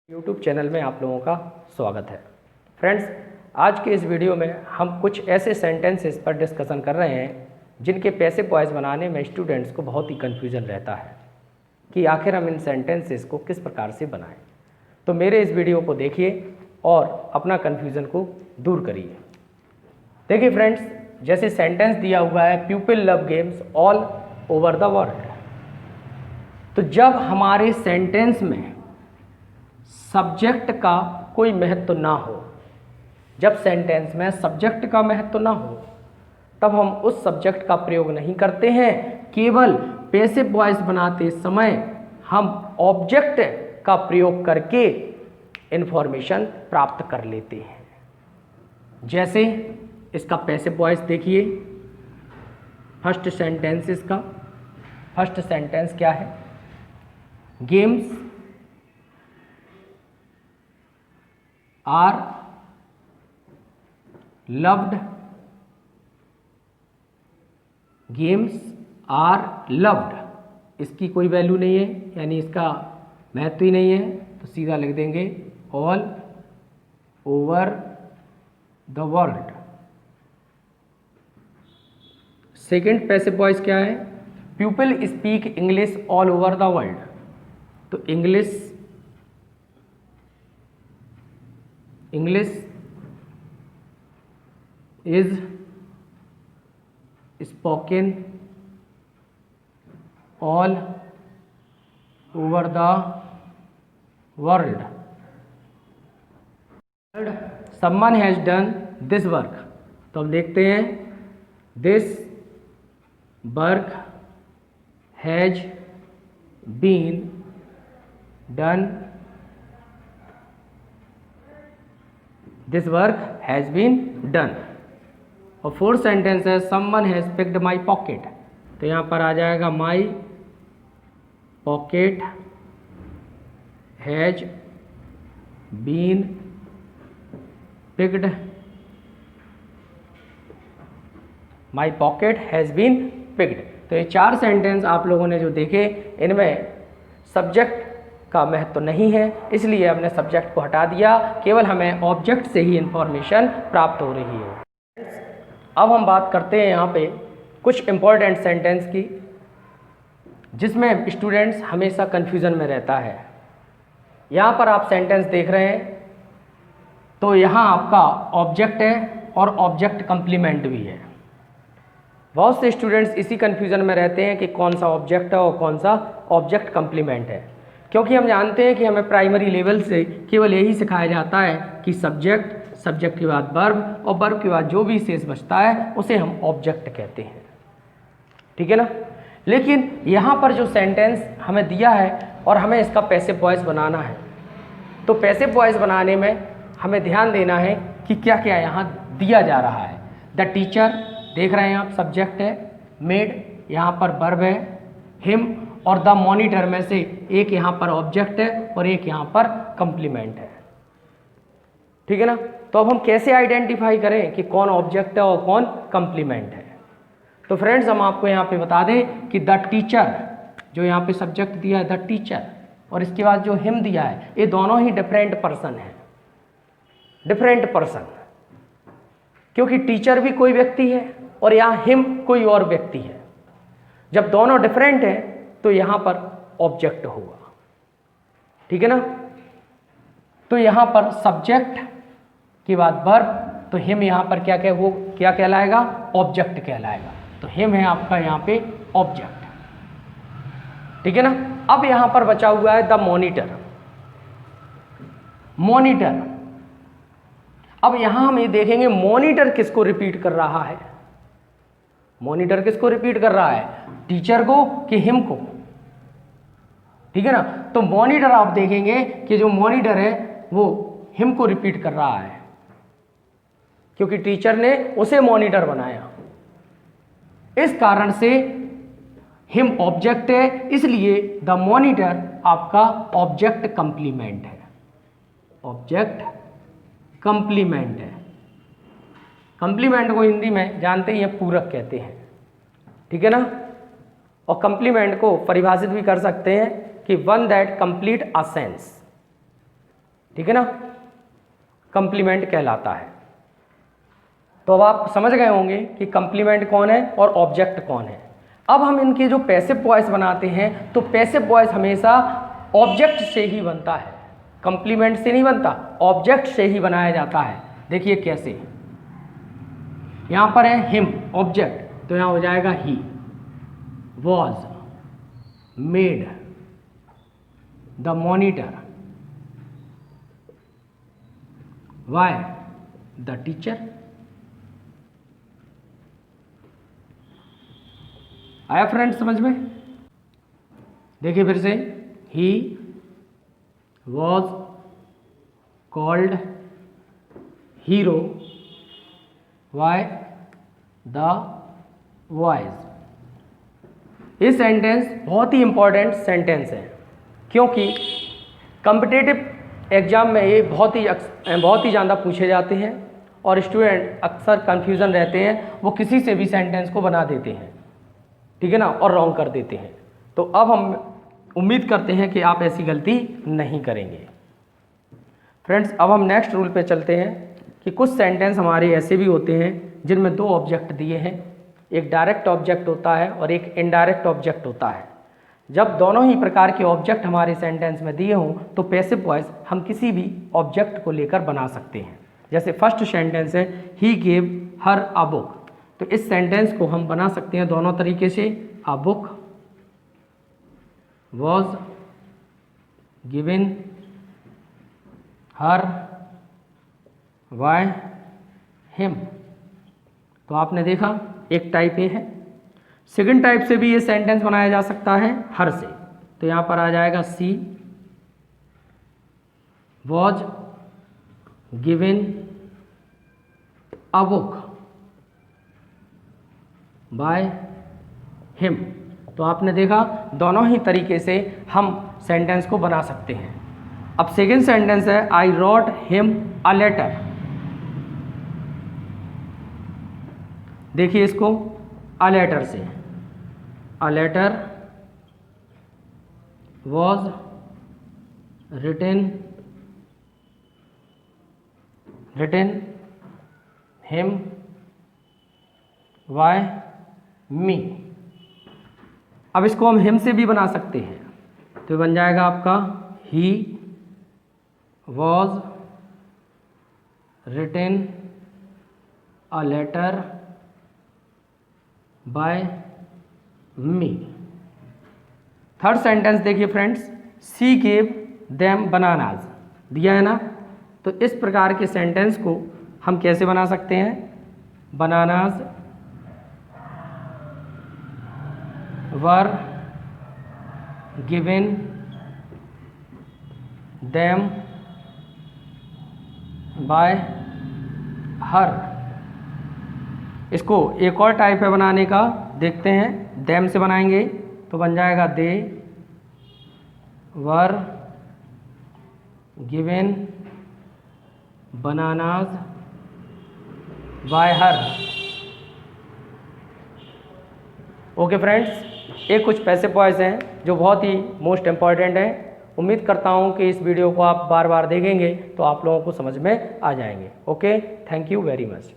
YouTube channel में आप लोगों का स्वागत है। फ्रेंड्स, आज के इस वीडियो में हम कुछ ऐसे सेंटेंसेस पर डिस्कशन कर रहे हैं जिनके पैसिव वॉइस बनाने में स्टूडेंट्स को बहुत ही कन्फ्यूजन रहता है कि आखिर हम इन सेंटेंसेस को किस प्रकार से बनाएं। तो मेरे इस वीडियो को देखिए और अपना कन्फ्यूज़न को दूर करिए। देखिए फ्रेंड्स, जैसे सेंटेंस दिया हुआ है people love games all over the world. तो जब हमारे सेंटेंस में सब्जेक्ट का कोई महत्व ना हो, जब सेंटेंस में सब्जेक्ट का महत्व ना हो, तब हम उस सब्जेक्ट का प्रयोग नहीं करते हैं। केवल पैसिव वॉइस बनाते समय हम ऑब्जेक्ट का प्रयोग करके इंफॉर्मेशन प्राप्त कर लेते हैं। जैसे इसका पैसिव वॉइस देखिए, फर्स्ट सेंटेंस इसका फर्स्ट सेंटेंस क्या है? Games are loved, games are loved. इसकी कोई वैल्यू नहीं है, यानी इसका महत्व ही नहीं है, तो सीधा लिख देंगे all over the world. Second passive voice क्या है? People speak English all over the world. तो English is spoken all over the world. Someone has done this work. तो हम देखते हैं this work has been done. This work has been done. और fourth sentence है someone has picked my pocket. तो यहाँ पर आ जाएगा my pocket has been picked. My pocket has been picked. तो ये चार सेंटेंस आप लोगों ने जो देखे, इनमें सब्जेक्ट का महत्व नहीं है, इसलिए हमने सब्जेक्ट को हटा दिया। केवल हमें ऑब्जेक्ट से ही इंफॉर्मेशन प्राप्त हो रही है। अब हम बात करते हैं यहाँ पे कुछ इम्पोर्टेंट सेंटेंस की, जिसमें स्टूडेंट्स हमेशा कन्फ्यूज़न में रहता है। यहाँ पर आप सेंटेंस देख रहे हैं, तो यहाँ आपका ऑब्जेक्ट है और ऑब्जेक्ट कंप्लीमेंट भी है। बहुत से स्टूडेंट्स इसी कन्फ्यूज़न में रहते हैं कि कौन सा ऑब्जेक्ट है और कौन सा ऑब्जेक्ट कंप्लीमेंट है, क्योंकि हम जानते हैं कि हमें प्राइमरी लेवल से केवल यही सिखाया जाता है कि सब्जेक्ट, सब्जेक्ट के बाद वर्ब और वर्ब के बाद जो भी शेष बचता है उसे हम ऑब्जेक्ट कहते हैं। ठीक है ना? लेकिन यहाँ पर जो सेंटेंस हमें दिया है और हमें इसका पैसिव वॉइस बनाना है, तो पैसिव वॉइस बनाने में हमें ध्यान देना है कि क्या क्या यहाँ दिया जा रहा है। द टीचर, देख रहे हैं आप, सब्जेक्ट है। मेड, यहाँ पर वर्ब है। हिम और द मॉनिटर में से एक यहाँ पर ऑब्जेक्ट है और एक यहाँ पर कंप्लीमेंट है। ठीक है ना? तो अब हम कैसे आइडेंटिफाई करें कि कौन ऑब्जेक्ट है और कौन कंप्लीमेंट है? तो फ्रेंड्स, हम आपको यहाँ पे बता दें कि द टीचर, जो यहाँ पे सब्जेक्ट दिया है द टीचर, और इसके बाद जो हिम दिया है, ये दोनों ही डिफरेंट पर्सन है। डिफरेंट पर्सन, क्योंकि टीचर भी कोई व्यक्ति है और यहाँ हिम कोई और व्यक्ति है। जब दोनों डिफरेंट है तो यहाँ पर ऑब्जेक्ट होगा। ठीक है ना? तो यहाँ पर सब्जेक्ट के बाद वर्ब, तो हिम यहाँ पर वो क्या कहलाएगा? ऑब्जेक्ट कहलाएगा। तो हिम है आपका यहाँ पे ऑब्जेक्ट। ठीक है ना? अब यहाँ पर बचा हुआ है द मॉनिटर। मॉनिटर, अब यहाँ हम ये देखेंगे मॉनिटर किसको रिपीट कर रहा है। मॉनिटर किसको रिपीट कर रहा है? टीचर को कि हिम को? ठीक है ना? तो मॉनिटर आप देखेंगे कि जो मॉनिटर है वो हिम को रिपीट कर रहा है, क्योंकि टीचर ने उसे मॉनिटर बनाया। इस कारण से हिम ऑब्जेक्ट है, इसलिए द मॉनिटर आपका ऑब्जेक्ट कंप्लीमेंट है। ऑब्जेक्ट कंप्लीमेंट है। कंप्लीमेंट को हिंदी में जानते ही हैं, पूरक कहते हैं। ठीक है ना? और कंप्लीमेंट को परिभाषित भी कर सकते हैं कि one that complete a sense. ठीक है ना, कंप्लीमेंट कहलाता है। तो अब आप समझ गए होंगे कि कंप्लीमेंट कौन है और ऑब्जेक्ट कौन है। अब हम इनके जो पैसिव वॉइस बनाते हैं तो पैसिव वॉइस हमेशा ऑब्जेक्ट से ही बनता है, कंप्लीमेंट से नहीं बनता, ऑब्जेक्ट से ही बनाया जाता है। देखिए कैसे, यहाँ पर है हिम ऑब्जेक्ट, तो यहाँ हो जाएगा ही, was made the monitor, by the teacher. आया फ्रेंड्स समझ में? देखिए फिर से, he was called hero, by the voice. ये सेंटेंस बहुत ही इंपॉर्टेंट सेंटेंस है, क्योंकि कॉम्पिटिटिव एग्जाम में ये बहुत ही ज़्यादा पूछे जाते हैं और स्टूडेंट अक्सर कंफ्यूजन रहते हैं, वो किसी से भी सेंटेंस को बना देते हैं, ठीक है ना, और रॉन्ग कर देते हैं। तो अब हम उम्मीद करते हैं कि आप ऐसी गलती नहीं करेंगे। फ्रेंड्स, अब हम नेक्स्ट रूल पे चलते हैं कि कुछ सेंटेंस हमारे ऐसे भी होते हैं जिनमें दो ऑब्जेक्ट दिए हैं, एक डायरेक्ट ऑब्जेक्ट होता है और एक इनडायरेक्ट ऑब्जेक्ट होता है। जब दोनों ही प्रकार के ऑब्जेक्ट हमारे सेंटेंस में दिए हों तो पैसिव वॉइस हम किसी भी ऑब्जेक्ट को लेकर बना सकते हैं। जैसे फर्स्ट सेंटेंस है he gave her a book, तो इस सेंटेंस को हम बना सकते हैं दोनों तरीके से। A book was given her by him. तो आपने देखा एक टाइप ये है। सेकंड टाइप से भी ये सेंटेंस बनाया जा सकता है हर से, तो यहाँ पर आ जाएगा she was given a book by him. तो आपने देखा दोनों ही तरीके से हम सेंटेंस को बना सकते हैं। अब सेकंड सेंटेंस है I wrote him a letter. देखिए इसको, अ लेटर से, a letter was written him by me. अब इसको हम हिम से भी बना सकते हैं, तो बन जाएगा आपका he was written a letter by me. Third sentence देखिए friends, she gave them bananas दिया है ना, तो इस प्रकार के सेंटेंस को हम कैसे बना सकते हैं? Bananas were given them by हर। इसको एक और टाइप है बनाने का, देखते हैं। देम से बनाएंगे तो बन जाएगा they were given bananas by her. Okay friends, ये कुछ पैसिव वॉइस हैं जो बहुत ही मोस्ट इम्पॉर्टेंट हैं। उम्मीद करता हूँ कि इस वीडियो को आप बार बार देखेंगे तो आप लोगों को समझ में आ जाएंगे। Okay, thank you very much.